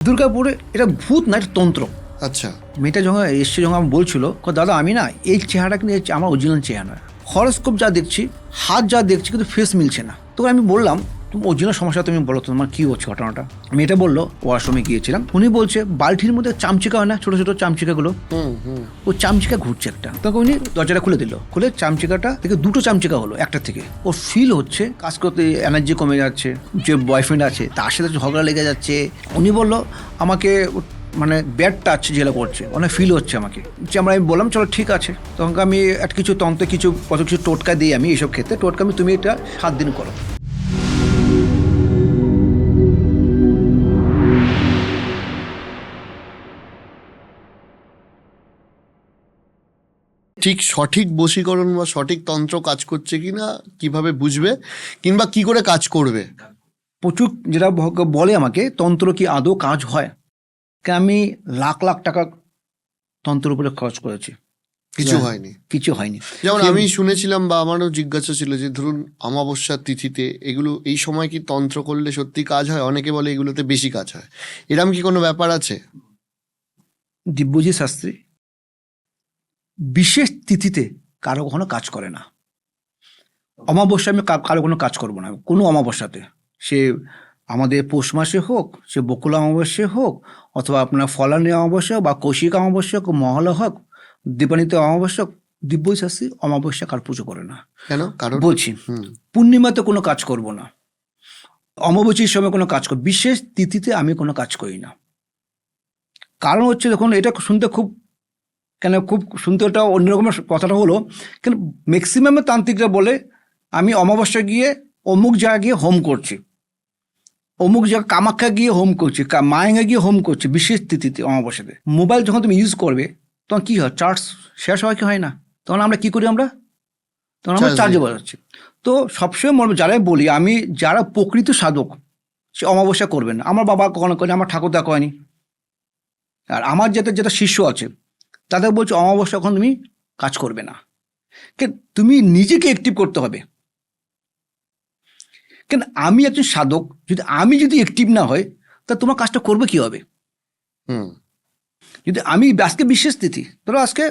দুর্গাপুরে এটা ভূত না, এটা তন্ত্র। আচ্ছা, মেয়েটা যখন এসছে, যখন আমি বলছিল, দাদা আমি না এই চেহারা কিন্তু আমার অরিজিনাল চেহারা, হরস্কোপ যা দেখছি, হাত যা দেখছি, কিন্তু ফেস মিলছে না। তো আমি বললাম, তুমি অরিজিনাল সমস্যা তুমি বলো, তোমার কী হচ্ছে ঘটনাটা। মেয়েটা বললো, ওয়াশরুমে গিয়েছিলাম, উনি বলছে বালতির মধ্যে চামচিকা হয় না, ছোটো ছোটো চামচিকাগুলো, ও চামচিকা ঘুরছে একটা। তখন উনি দরজাটা খুলে দিল, খুলে চামচিকাটা থেকে দুটো চামচিকা হলো একটা থেকে। ওর ফিল হচ্ছে কাজ করতে এনার্জি কমে যাচ্ছে, যে বয়ফ্রেন্ড আছে তার সাথে ঝগড়া লেগে যাচ্ছে। উনি বললো আমাকে মানে ব্যাড টাচ যেটা করছে, অনেক ফিল হচ্ছে আমাকে। যে আমি বললাম চলো ঠিক আছে, তখন আমি একটা কিছু তন্ত্রে কত কিছু টোটকা দিই আমি এইসব ক্ষেত্রে। টোটকা আমি তুমি এটা 7 দিন করো। ঠিক সঠিক বশীকরণ বা সঠিক তন্ত্র কাজ করছে কিনা কিভাবে বুঝবে, কিংবা কি করে কাজ করবে? প্রচুর যেটা বলে আমাকে, তন্ত্র কি আদৌ কাজ হয়? কেন আমি লাখ লাখ টাকা তন্ত্রের উপরে খরচ করেছি, কিছু হয়নি। কিছু হয়নি। যেমন আমি শুনেছিলাম বা আমারও জিজ্ঞাসা ছিল যে ধরুন অমাবস্যার তিথিতে এগুলো এই সময় কি তন্ত্র করলে সত্যি কাজ হয়? অনেকে বলে এগুলোতে বেশি কাজ হয়, এরম কি কোনো ব্যাপার আছে? দিব্যজি শাস্ত্রী বিশেষ তিথিতে কারো কখনো কাজ করে না। অমাবস্যা আমি কারো কোনো কাজ করবো না, কোনো অমাবস্যাতে। সে আমাদের পৌষ মাসে হোক, সে বকুল অমাবস্যা হোক, অথবা আপনার ফলানি অমাবস্যা বা কৌশিক অমাবস্যা হোক, মহলা হোক, দীপানিতে অমাবস্যা হোক, দিব্যই শাস্ত্রী অমাবস্যা কার পুজো করে না। কেন? কারণ বলছি, পূর্ণিমাতে কোনো কাজ করব না, অমাবস্যার সময় কোনো কাজ করব, বিশেষ তিথিতে আমি কোনো কাজ করি না। কারণ হচ্ছে, দেখুন এটা শুনতে খুব খুব শুনতে ওটা অন্যরকমের কথাটা হলো, কেন ম্যাক্সিমামে তান্ত্রিকরা বলে আমি অমাবস্যা গিয়ে অমুক জায়গায় গিয়ে হোম করছি, অমুক জায়গা কামাখ্যা গিয়ে হোম করছি, মায়েঙ্গা গিয়ে হোম করছি বিশেষ তিথিতে অমাবস্যাতে। মোবাইল যখন তুমি ইউজ করবে তখন কী হয়, চার্জ শেষ হয় কি হয় না? তখন আমরা কী করি, তখন আমরা চার্জে বসাচ্ছি। তো সবসময় যারাই বলি আমি, যারা প্রকৃত সাধক সে অমাবস্যা করবেন না। আমার বাবা কখনো করেনি, আমার ঠাকুরদা করেনি, আর আমার যেটা শিষ্য আছে তাদের বলছে অমাবস্যা এখন তুমি কাজ করবে না। কেন, তুমি নিজেকে অ্যাক্টিভ করতে হবে। কেন, আমি একজন সাধক, যদি অ্যাক্টিভ না হয় তা তোমার কাজটা করবে কি হবে? যদি আমি আজকে বিশেষ তিথি, ধরো আজকে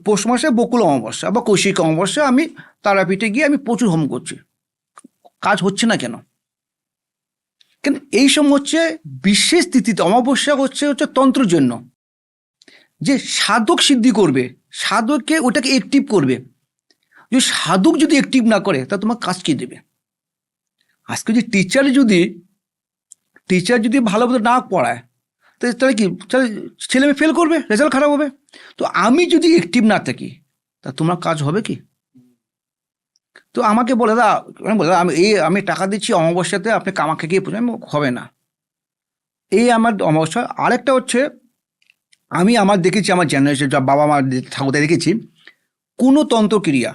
পৌষ মাসে বকুল অমাবস্যা বা কৌশিক অমাবস্যা, আমি তারাপীঠে গিয়ে আমি প্রচুর হোম করছি, কাজ হচ্ছে না কেন? কেন, এই সময় হচ্ছে বিশেষ তিথিতে, অমাবস্যা হচ্ছে তন্ত্রের জন্য, যে সাধক সিদ্ধি করবে, সাধককে ওটাকে অ্যাক্টিভ করবে। যে সাধক যদি অ্যাক্টিভ না করে তা তোমার কাজ কি দেবে? আজকে যে টিচার যদি ভালোভাবে না পড়ায়, তাহলে কি, তাহলে ছেলে মেয়ে ফেল করবে, রেজাল্ট খারাপ হবে। তো আমি যদি অ্যাক্টিভ না থাকি তা তোমার কাজ হবে কি? তো আমাকে বলে আমি টাকা দিচ্ছি অমাবস্যাতে, আপনি কামাখ্যা গিয়ে পুজো, হবে না। এই আমার অমাবস্যা। আরেকটা হচ্ছে, আমি দেখেছি আমার জেনারেশন, যা বাবা মা ঠাকুরদা দেখেছি, কোনো তন্ত্রক্রিয়া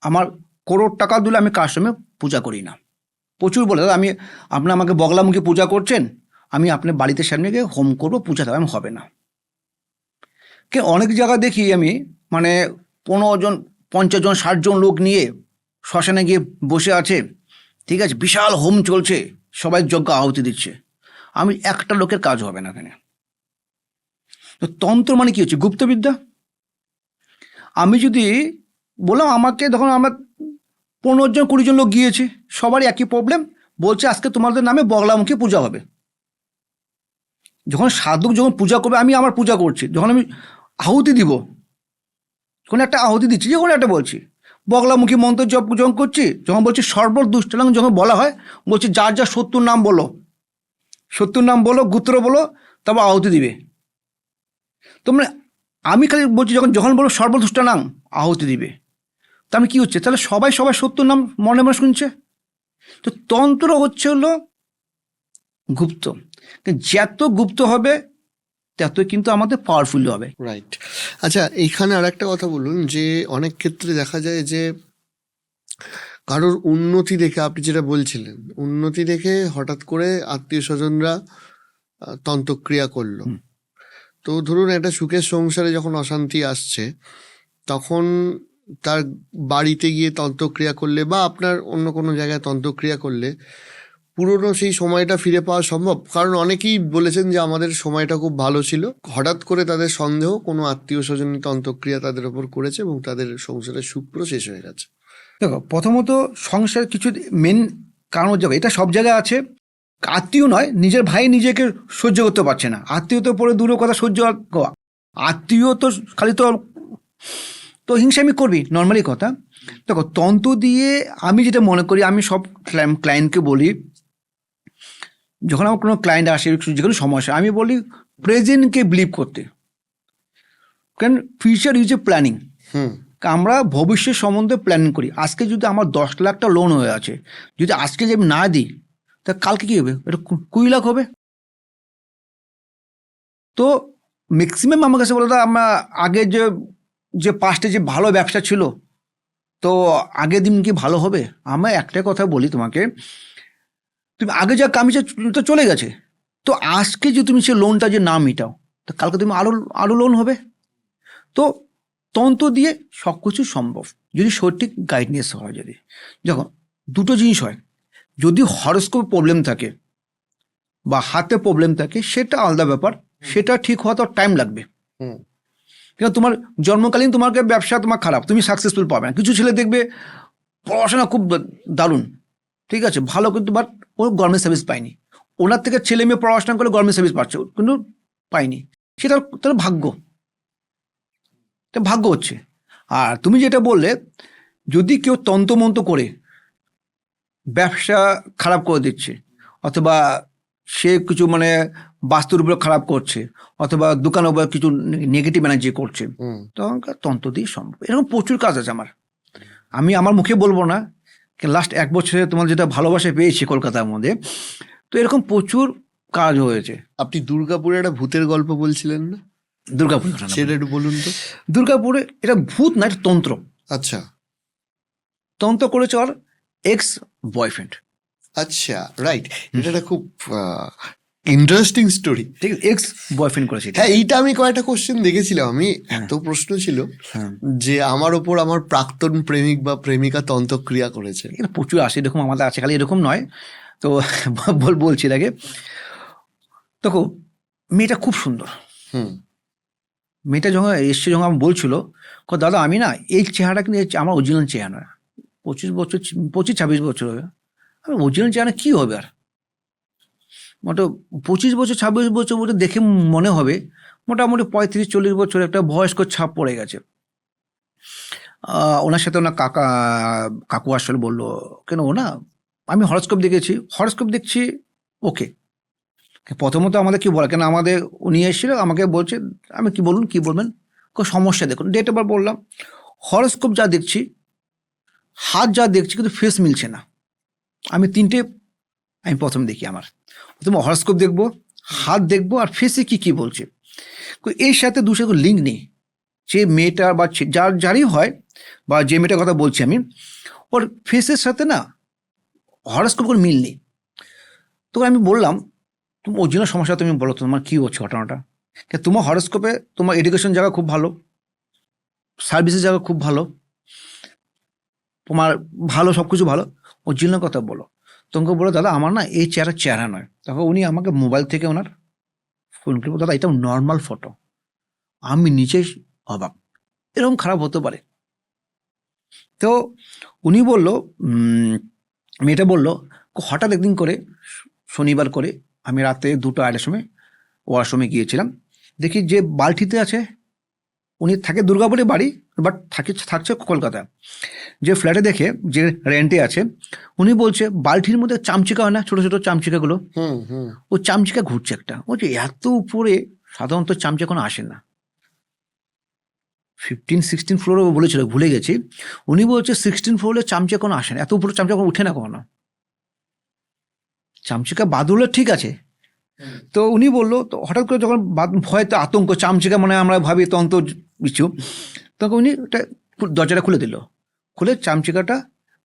আমার করোড় টাকা দিলে আমি কার সময় পূজা করি না। প্রচুর বলে, দাদা আপনি আমাকে বগলামুখী পূজা করছেন, আমি আপনার বাড়িতে সামনে গিয়ে হোম করবো, পূজা দেবো, হবে না। কে অনেক জায়গা দেখি আমি, মানে 15 জন 50 জন 60 জন লোক নিয়ে শ্মশানে গিয়ে বসে আছে, ঠিক আছে, বিশাল হোম চলছে, সবাই যজ্ঞ আহুতি দিচ্ছে, আমি একটা লোকের কাজ হবে না এখানে। তো তন্ত্র মানে কি হচ্ছে, গুপ্তবিদ্যা। আমি যদি বললাম, আমাকে তখন আমার 15 জন 20 জন লোক গিয়েছে, সবারই একই প্রবলেম, বলছে আজকে তোমাদের নামে বগলামুখী পূজা হবে। যখন সাধক যখন পূজা করবে, আমি আমার পূজা করছি, যখন আমি আহুতি দিব, কোনো একটা আহুতি দিচ্ছি, যে কোনো একটা বলছি, বগলামুখী মন্ত্র জপ যখন করছি, যখন বলছি সর্বদুষ্টনাং, যখন বলা হয় বলছি যার যা 70 নাম বলো, 70 নাম বলো, গোত্র বলো, তারপর আহুতি দিবে। তোমরা, আমি খালি বলছি যখন বলো সর্বদুষ্টনাং আহুতি দিবে, তা আমি কী হচ্ছে, তাহলে সবাই 70 নাম মনে মনে শুনছে। তো তন্ত্র হচ্ছে হলো গুপ্ত, যত গুপ্ত হবে তত কিন্তু আমাদের পাওয়ারফুল হবে। রাইট। আচ্ছা, এইখানে আর একটা কথা বলুন, যে অনেক ক্ষেত্রে দেখা যায় যে কারোর উন্নতি দেখে, আপনি যেটা বলছিলেন, উন্নতি দেখে হঠাৎ করে আত্মীয় স্বজনরা তন্ত্রক্রিয়া করলো। তো ধরুন একটা সুখের সংসারে যখন অশান্তি আসছে, তখন তার বাড়িতে গিয়ে তন্ত্রক্রিয়া করলে বা আপনার অন্য কোনো জায়গায় তন্ত্রক্রিয়া করলে পুরনো সেই সময়টা ফিরে পাওয়া সম্ভব? কারণ অনেকেই বলেছেন যে আমাদের সময়টা খুব ভালো ছিল, হঠাৎ করে তাদের সন্দেহ কোনো আত্মীয় স্বজনিত অন্তঃক্রিয়া তাদের ওপর করেছে এবং তাদের সংসারের সুপ্র শেষ হয়ে গেছে। দেখো, প্রথমত সংসার কিছু মেন কারণ হচ্ছে, এটা সব জায়গায় আছে। আত্মীয় নয়, নিজের ভাই নিজেকে সহ্য করতে পারছে না, আত্মীয় তো পরে দূরের কথা সহ্য আত্মীয় তো খালি তো তো হিংসামি করবি, নর্মালি কথা। দেখো, তন্ত্র দিয়ে আমি যেটা মনে করি, আমি সব ক্লায়েন্টকে বলি, যখন আমার কোনো ক্লায়েন্ট আসে যে কোনো সমস্যা, আমি বলি প্রেজেন্টকে বিলিভ করতে। কারণ ফিউচার ইজ এ প্ল্যানিং। হুম। আমরা ভবিষ্যৎ সম্বন্ধে প্ল্যানিং করি। আজকে যদি আমার 10 লাখটা লোন হয়ে আছে, যদি আজকে যদি আমি না দিই, তা কালকে কী হবে? এটা 20 লাখ হবে। তো ম্যাক্সিমাম আমার কাছে বলে, আমরা আগে যে যে পাস্টে যে ভালো ব্যবসা ছিল, তো আগের দিন কি ভালো হবে? আমরা একটাই কথা বলি তোমাকে, তুমি আগে যা কামিয়েছো তো চলে গেছে। তো আজকে যে তুমি সে লোনটা যে না মেটাও, তো কালকে তুমি আরো লোন হবে। তো তন্ত্র দিয়ে সব কিছু সম্ভব, যদি সঠিক গাইডনেস হয়। যদি যখন দুটো জিনিস হয়, যদি হরস্কোপ প্রবলেম থাকে বা হাতে প্রবলেম থাকে, সেটা আলাদা ব্যাপার, সেটা ঠিক হওয়া তো টাইম লাগবে। হুম। কিন্তু তোমার জন্মকালীন তোমাকে ব্যবসা তোমার খারাপ, তুমি সাকসেসফুল পাবে না। কিছু ছেলে দেখবে পড়াশোনা খুব দারুণ, ঠিক আছে, ভালো, কিন্তু বাট ও গভর্নমেন্ট সার্ভিস পায়নি। ওনার থেকে ছেলে মেয়ে পড়াশোনা করে গভর্নমেন্ট সার্ভিস পাচ্ছে, কিন্তু পায়নি। সেটা তার ভাগ্য, এটা ভাগ্য হচ্ছে। আর তুমি যেটা বললে, যদি কেউ তন্ত্রমন্ত্র করে ব্যবসা খারাপ করে দিচ্ছে, অথবা সে কিছু মানে বাস্তুর উপরে খারাপ করছে, অথবা দোকানের উপর কিছু নেগেটিভ এনার্জি করছে, হুম। তখন তন্ত্র দিয়ে সম্ভব। এরকম প্রচুর কাজ আছে আমার, আমি আমার মুখে বলবো না। লাস্ট 1 বছরে তোমার যেটা ভালোবাসা পেয়েছি কলকাতার মধ্যে, তো এরকম প্রচুর কাজ হয়েছে। আপনি দুর্গাপুরে একটা ভূতের গল্প বলছিলেন না, দুর্গাপুরে সেটা একটু বলুন তো। দুর্গাপুরে এটা ভূত না, এটা তন্ত্র। আচ্ছা। তন্ত্র করেছে ওর এক্স বয়ফ্রেন্ড। আচ্ছা, রাইট। এটা একটা খুব ইন্টারেস্টিং স্টোরি। ঠিক আছে, এক্স বয়ফ্রেন্ড করেছে এটা। হ্যাঁ, এইটা আমি কয়েকটা কোশ্চেন দেখেছিলাম, আমি এত প্রশ্ন ছিল হ্যাঁ, যে আমার ওপর আমার প্রাক্তন প্রেমিক বা প্রেমিকা তন্ত্রক্রিয়া করেছে। এখানে প্রচুর আসে, এরকম আমাদের আছে, খালি এরকম নয়। তো বলছি আগে, দেখো, মেয়েটা খুব সুন্দর। হুম। মেয়েটা যখন এসছে, যখন আমার বলছিল, দাদা আমি না এই চেহারাটা কিন্তু আমার অরিজিনাল চেহারা নয়। 25 বছর, 25-26 বছর হবে। আমি অরিজিনাল চেহারা কী হবে আর? মোটা 25 বছর 26 বছর মধ্যে দেখে মনে হবে মোটামুটি 35-40 বছর একটা বয়স্ক ছাপ পড়ে গেছে। ওনার সাথে ওনার কাকু আসলে বললো, কেন ও না, আমি হরস্কোপ দেখেছি, হরস্কোপ দেখছি, ওকে। প্রথমত আমাদের কি বলে, কেন আমাদের উনি এসেছিল, আমাকে বলছে, আমি কি বলুন কি বলবেন, সমস্যা দেখুন, ডেট এবার বললাম, হরস্কোপ যা দেখছি, হাত যা দেখছি, কিন্তু ফেস মিলছে না। আমি তিনটে আমি প্রথম দেখি, আমার প্রথমে হরস্কোপ দেখবো, হাত দেখবো, আর ফেসে কি কি বলছে। এর সাথে দুটো লিঙ্ক নেই। যে মেয়েটা বা যারই হয়, বা যে মেয়েটার কথা বলছি আমি, ওর ফেসের সাথে না হরস্কোপ কোনো মিল নেই। তো আমি বললাম, তুমি অরিজিনাল সমস্যা তুমি বলো, তোমার কী হচ্ছে ঘটনাটা। তোমার হরস্কোপে তোমার এডুকেশন জায়গা খুব ভালো, সার্ভিসের জায়গা খুব ভালো, তোমার ভালো, সব কিছু ভালো, অরিজিনাল কথা বলো। তোমাকে বলো, দাদা আমার না এই চেহারা নয়। তখন উনি আমাকে মোবাইল থেকে ওনার ফোন করবো, দাদা এটা নর্মাল ফটো। আমি নিচেই অবাক, এরকম খারাপ হতে পারে। তো উনি বলল, মেয়েটা বলল, হঠাৎ একদিন করে শনিবার করে আমি রাতে 2টা-2:30টার সময় ওয়াশরুমে গিয়েছিলাম, দেখি যে বালতিতে আছে, উনি থাকে দুর্গাপুরে বাড়ি, বাট থাকছে কলকাতা, যে ফ্ল্যাটে দেখে যে রেন্টে আছে, উনি বলছে বালতির মধ্যে চামচিকা হয় না, ছোটো ছোটো চামচিকাগুলো, হুম। হুম। ও চামচিকা ঘুরছে একটা। ও যে এত উপরে সাধারণত চামচিকা কোনো আসে না, 15-16 ফ্লোরে বলেছিল, ভুলে গেছি। উনি বলছে 16 ফ্লোরে চামচিকা কোনো আসে না, এত উপরে চামচিকা কোনো উঠে না কখনো। চামচিকা বাদুলে ঠিক আছে। তো উনি বললো, তো হঠাৎ করে যখন ভয়তে আতঙ্ক, চামচিকা মানে আমরা ভাবি তন্ত্র কিছু, তখন উনি ওটা দরজাটা খুলে দিল, খুলে চামচিকাটা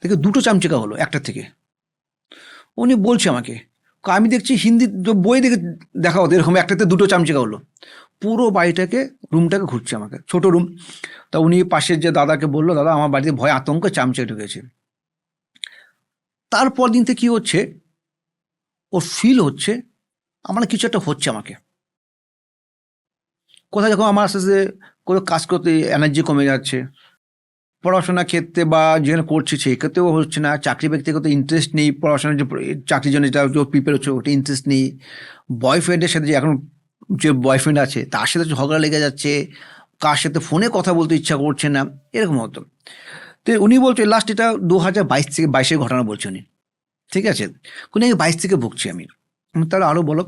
থেকে 2টো চামচিকা হলো একটা থেকে। উনি বলছে আমাকে, আমি দেখছি হিন্দি বই দেখে দেখা হতো এরকম, একটাতে 2টো চামচিকা হলো। পুরো বাড়িটাকে, রুমটাকে ঘুরছে আমাকে, ছোট রুম। তা উনি পাশের যে দাদাকে বললো, দাদা আমার বাড়িতে ভয় আতঙ্ক চামচিকা ঢুকেছে। তারপর দিন থেকে কী হচ্ছে, ওর ফিল হচ্ছে আমার কিছু একটা হচ্ছে আমাকে, কোথায় যখন আমার আস্তে আস্তে কোনো কাজ করতে এনার্জি কমে যাচ্ছে, পড়াশোনার ক্ষেত্রে বা যেখানে করছি সেই ক্ষেত্রেও হচ্ছে না, চাকরি ব্যক্তিগত ইন্টারেস্ট নেই, পড়াশোনার যে চাকরির জন্য যেটা প্রিপেয়ার হচ্ছে ওটা ইন্টারেস্ট নেই, বয়ফ্রেন্ডের সাথে যে এখন যে বয়ফ্রেন্ড আছে তার সাথে ঝগড়া লেগে যাচ্ছে, কার সাথে ফোনে কথা বলতে ইচ্ছা করছে না, এরকম হতো। তো উনি বলছে লাস্ট এটা 2022 থেকে 22-এর ঘটনা বলছে উনি, ঠিক আছে, কোন 22 থেকে ভুগছি আমি। তাহলে আরও বলো,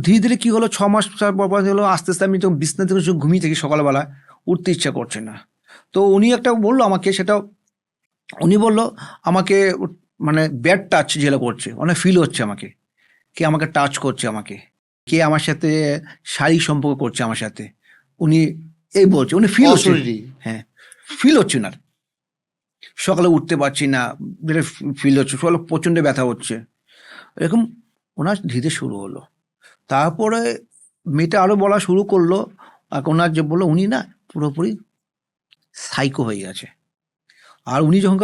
ধীরে ধীরে কী হলো, 6 মাস পর পর হলো, আস্তে আস্তে আমি যখন বিছনা থেকে ঘুমিয়ে থাকি সকালবেলা, উঠতে ইচ্ছা করছে না। তো উনি একটা বললো আমাকে, সেটা উনি বললো আমাকে মানে ব্যাড টাচ যেটা করছে, অনেক ফিল হচ্ছে আমাকে, কে আমাকে টাচ করছে, আমাকে কে আমার সাথে শারীরিক সম্পর্ক করছে আমার সাথে, উনি এই বলছে, উনি ফিল হচ্ছে, অশরীরী। হ্যাঁ ফিল হচ্ছে না, সকালে উঠতে পারছি না, যেটা ফিল হচ্ছে, সকালে প্রচণ্ড ব্যথা হচ্ছে, এরকম ওনার ধীরে শুরু হলো। তারপরে মেয়েটা আরও বলা শুরু করলো, আর ওনার যে বললো উনি না পুরোপুরি সাইকো হয়ে গেছে। আর উনি যখন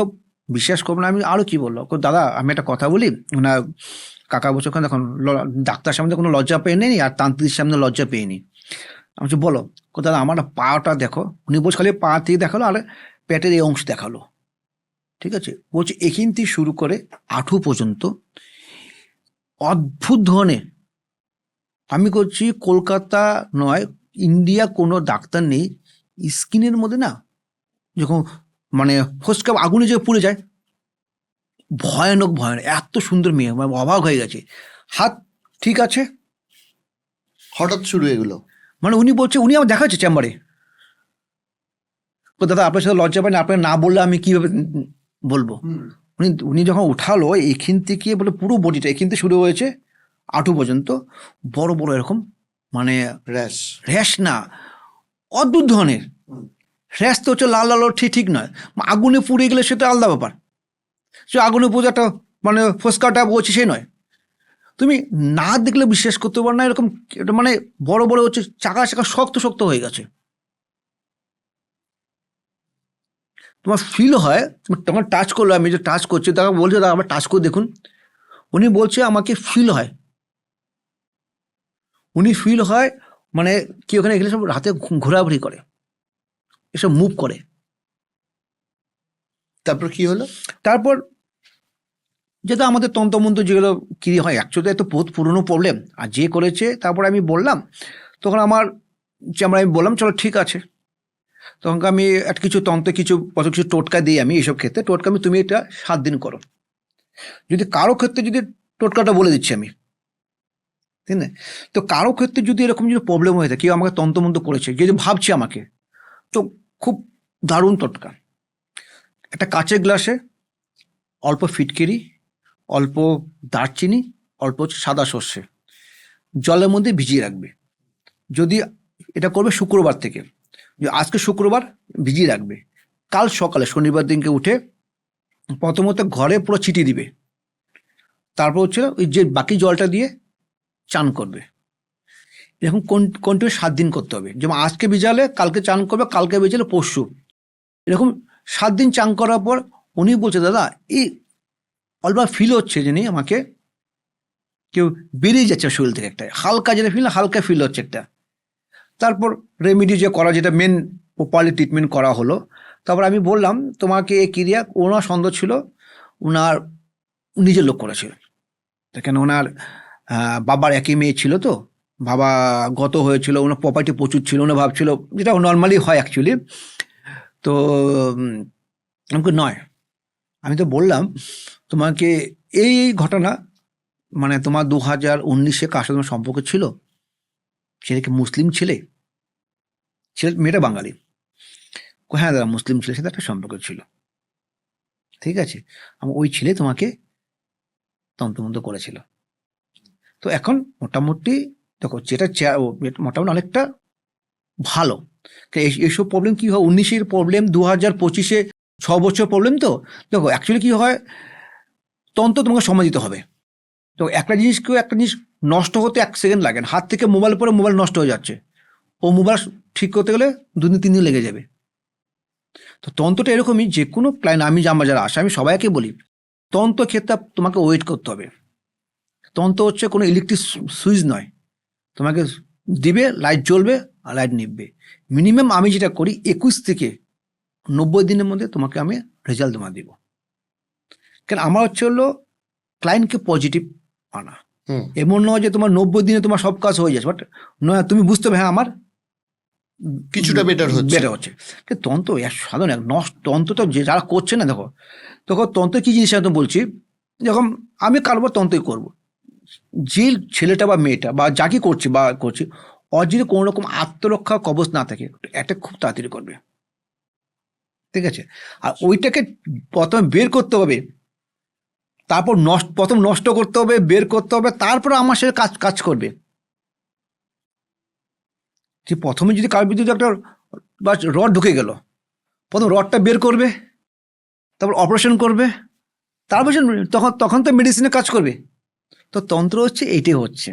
বিশ্বাস করবেন, আমি আরও কি বললো, দাদা আমি একটা কথা বলি, ওনার কাকা বছর ওখানে দেখুন ডাক্তার সামনে কোনো লজ্জা পেয়ে নেই আর তান্ত্রিক সামনে লজ্জা পেয়ে নি। আমি বলছি বলো, দাদা আমার পাটা দেখো, উনি বলছে খালি পা থেকে দেখালো আর পেটের এই অংশ দেখালো, ঠিক আছে, বলছে এখান থেকে শুরু করে হাঁটু পর্যন্ত অদ্ভুত ধরনের, আমি করছি কলকাতা নয় ইন্ডিয়া কোনো ডাক্তার নেই, স্কিনের মধ্যে না যখন মানে ফসকা আগুনে যে পুড়ে যায়, ভয়ানক ভয়ানক, এত সুন্দর মেয়ে, মানে অবাক হয়ে গেছে। হাত ঠিক আছে, হঠাৎ শুরু এগুলো? মানে উনি বলছে, উনি আমার দেখাচ্ছে চেম্বারে, দাদা আপনার সাথে লজ্জা পাই না, আপনার না বললে আমি কীভাবে বলবো। উনি উনি যখন উঠালো এইখান থেকে বলে পুরো বডিটা এখান থেকে শুরু হয়েছে হাঁটু পর্যন্ত বড় বড় এরকম, মানে র্যাশ। র্যাশ না, অদ্ভুত ধরনের র্যাশ, তো হচ্ছে লাল লাল ঠিক ঠিক নয়, আগুনে পুড়ে গেলে সেটা আলাদা ব্যাপার, সে আগুনে পুড়ে একটা মানে ফোসকাটা বলছে সে নয়, তুমি না দেখলে বিশ্বাস করতে পারো না, এরকম এটা মানে বড় বড় হচ্ছে, চাকা চাকা শক্ত শক্ত হয়ে গেছে, তোমার ফিল হয়, তোমার টাচ করলো, আমি যে টাচ করছি তাকে বলছে দাদা আমার টাচ করে দেখুন, উনি বলছে আমাকে ফিল হয়, উনি ফিল হয় মানে কি ওখানে এগুলো সব রাতে ঘোরাঘুরি করে, এসব মুভ করে। তারপর কি হলো? তারপর যেটা আমাদের তন্ত্রমন্ত্র যেগুলো কি হয়, অ্যাকচুয়ালি এত বহুত পুরনো প্রবলেম, আর যে করেছে, তারপর আমি বললাম, তখন আমার যে আমি বললাম চলো ঠিক আছে, তখন আমি একটা কিছু তন্ত্রে কিছু কত কিছু টোটকা দিই আমি, এইসব ক্ষেত্রে টোটকা আমি, তুমি এটা 7 দিন করো, যদি কারো ক্ষেত্রে যদি টোটকাটা বলে দিচ্ছি আমি, ঠিক না, তো কারো ক্ষেত্রে যদি এরকম যদি প্রবলেম হয়ে থাকে, কেউ আমাকে তন্ত্রমন্ত্র করেছে, যে যে ভাবছে আমাকে, তো খুব দারুণ টোটকা, একটা কাঁচের গ্লাসে অল্প ফিটকিরি, অল্প দারচিনি, অল্প সাদা সর্ষে জলের মধ্যে ভিজিয়ে রাখবে, যদি এটা করবে শুক্রবার থেকে, যে আজকে শুক্রবার ভিজিয়ে রাখবে, কাল সকালে শনিবার দিনকে উঠে প্রথমত ঘরে পুরো ছিটিয়ে দিবে, তারপর হচ্ছে ওই যে বাকি জলটা দিয়ে চান করবে, এরকম কন্টিনিউ 7 দিন করতে হবে, যেমন আজকে ভিজালে কালকে চান করবে, কালকে ভিজালে পরশু, এরকম 7 দিন চান করার পর উনি বলছে দাদা এই অল্প ফিল হচ্ছে যিনি আমাকে কেউ বেরিয়ে যাচ্ছে শরীর থেকে, একটা হালকা যেটা ফিল, হালকা ফিল হচ্ছে একটা, তারপর রেমিডি যে করা, যেটা মেন প্রপারলি ট্রিটমেন্ট করা হলো, তারপর আমি বললাম তোমাকে এই ক্রিয়া, ওনার সন্দেহ ছিল ওনার নিজের লোক করেছিল, কেন ওনার বাবার একই মেয়ে ছিল, তো বাবা গত হয়েছিল, ওনার প্রপার্টি প্রচুর ছিল, ওনার ভাবছিল যেটা নর্মালি হয় অ্যাকচুয়ালি, তো আমাকে নয়, আমি তো বললাম তোমাকে এই ঘটনা মানে তোমার 2019-এ কার সাথে তোমার সম্পর্ক ছিল, সেটা কি মুসলিম ছেলে, মেয়েটা বাঙালি, হ্যাঁ দাদা মুসলিম ছেলের সাথে একটা সম্পর্ক ছিল, ঠিক আছে, ওই ছেলে তোমাকে তন্ত্রমন্ত্র করেছিল, তো এখন মোটামুটি দেখো যেটা মোটামুটি অনেকটা ভালো, এইসব প্রবলেম কি হয়, 19-এর প্রবলেম 2025-এ 6 বছর প্রবলেম, তো দেখো অ্যাকচুয়ালি কি হয়, তন্ত্র তোমাকে সময় দিতে হবে, তো একটা জিনিস নষ্ট হতে 1 সেকেন্ড লাগে না, হাত থেকে মোবাইল পরে মোবাইল নষ্ট হয়ে যাচ্ছে, ও মোবাইল ঠিক করতে গেলে 2 দিন 3 দিন লেগে যাবে, তো তন্ত্রটা এরকমই, যে কোনো ক্লায়েন্ট আমি যারা আসে আমি সবাইকে বলি তন্ত্র ক্ষেত্রে তোমাকে ওয়েট করতে হবে, তন্ত্র হচ্ছে কোনো ইলেকট্রিক সুইচ নয়, তোমাকে দিবে, লাইট জ্বলবে আর লাইট নিববে। মিনিমাম আমি যেটা করি 21 থেকে 90 দিনের মধ্যে তোমাকে আমি রেজাল্ট তোমার দিব। কেন আমার হচ্ছে হলো ক্লায়েন্টকে পজিটিভ আনা। হুম। এমন নয় যে তোমার 90 দিনে তোমার সব কাজ হয়ে যাচ্ছে, বাট নয় তুমি বুঝতে হবে হ্যাঁ আমার কিছুটা better হচ্ছে। বেটার হচ্ছে। কিন্তু তন্ত্র সাধারণ এক নষ্ট তন্ত্র তো যে যারা করছে না, দেখো তখন তন্ত্র কি জিনিস আমি তো বলছি, যখন আমি কারবো তন্ত্রই করব, যে ছেলেটা বা মেয়েটা বা যাকে করছি বা করছি ওর যদি কোনো রকম আত্মরক্ষা কবচ না থাকে, এটা খুব তাড়াতাড়ি করবে। ঠিক আছে, আর ওইটাকে প্রথমে বের করতে হবে, তারপর প্রথম নষ্ট করতে হবে, বের করতে হবে, তারপর আমার সাথে কাজ কাজ করবে। যে প্রথমে যদি কার বিদ্যুৎ একটা বা রড ঢুকে গেল, প্রথম রডটা বের করবে, তারপর অপারেশন করবে, তারপর তখন তখন তো মেডিসিনে কাজ করবে। তো তন্ত্র হচ্ছে এইটাই হচ্ছে।